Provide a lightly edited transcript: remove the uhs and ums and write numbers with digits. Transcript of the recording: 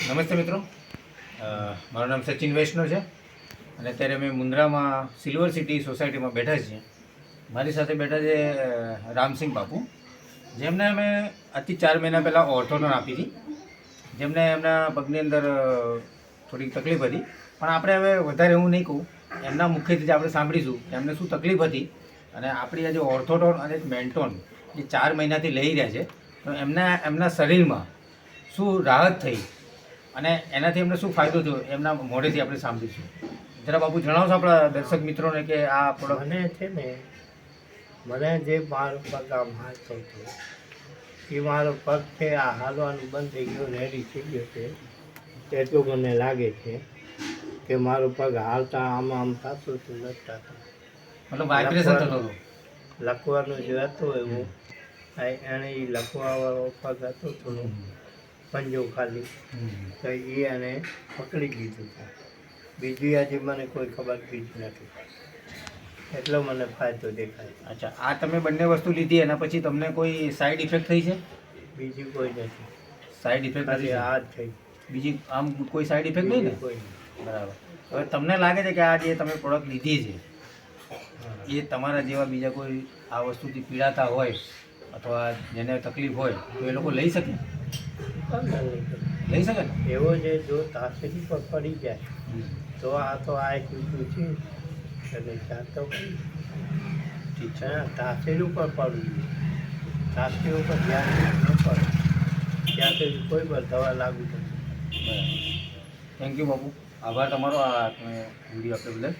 નમસ્તે મિત્રો, મારું નામ સચિન વૈષ્ણવ છે અને અત્યારે અમે મુન્દ્રામાં સિલ્વર સિટી સોસાયટીમાં બેઠા છીએ. મારી સાથે બેઠા છે રામસિંહ બાપુ, જેમને અમે આજથી 4 મહિના પહેલાં ઓર્થોડોન આપી હતી. જેમને એમના પગની અંદર થોડીક તકલીફ હતી, પણ આપણે હવે વધારે એવું નહીં કહું, એમના મુખ્યથી જ આપણે સાંભળીશું કે એમને શું તકલીફ હતી અને આપણી આજે ઓર્થોડોન અને મેન્ટોન જે 4 મહિનાથી લઈ રહ્યા છે તો એમના શરીરમાં શું રાહત થઈ અને એનાથી એમને શું ફાયદો થયો એમના મોઢેથી આપણે સાંભળીશું. જરા બાપુ જણાવશો આપણા દર્શક મિત્રોને કે આ પ્રોડક્ટ. મને છે ને મને જે મારો પગ આમ હાલતો હતો એ મારો પગ છે આ હાલવાનું બંધ થઈ ગયો, રેડી થઈ ગયો છે. એટલું મને લાગે છે કે મારો પગ હાલતા આમ આમ થતું હતું, નથી થતું. મતલબ વાઇબ્રેશન થતો હતો. લખવાનું જે હતું એવું એને એ લખવાવાળો પગ હતો થોડું પંજો ખાલી, તો એ એને પકડી લીધું છે. બીજી આજે મને કોઈ ખબર બીજી નથી, એટલો મને ફાયદો દેખાય. અચ્છા, આ તમે બંને વસ્તુ લીધી એના પછી તમને કોઈ સાઈડ ઇફેક્ટ થઈ છે? બીજી કોઈ નથી, સાઈડ ઇફેક્ટ ખાલી નથી. આ જ થઈ. બીજી આમ કોઈ સાઈડ ઇફેક્ટ નહીં ને? બીજી કોઈ નહીં. બરાબર. હવે તમને લાગે છે કે આ જે તમે પ્રોડક્ટ લીધી છે હા. એ તમારા જેવા બીજા કોઈ આ વસ્તુથી પીડાતા હોય અથવા જેને તકલીફ હોય તો એ લોકો લઈ શકે? લઈ શકે ને? એવો જે જો તાસરી પર પડી જાય તો આ તો આ કીધું છે એટલે ચા તો કરી. ઠીક છે. હા, તાસરી ઉપર પડવું જોઈએ. તાસરી ઉપર ધ્યાન ન પડે ત્યાં સુધી કોઈ પણ દવા લાગુ થશે. બરાબર. થેન્ક યુ બાપુ, આભાર તમારો આ તમે વિડીયો આપ્યો બદલ.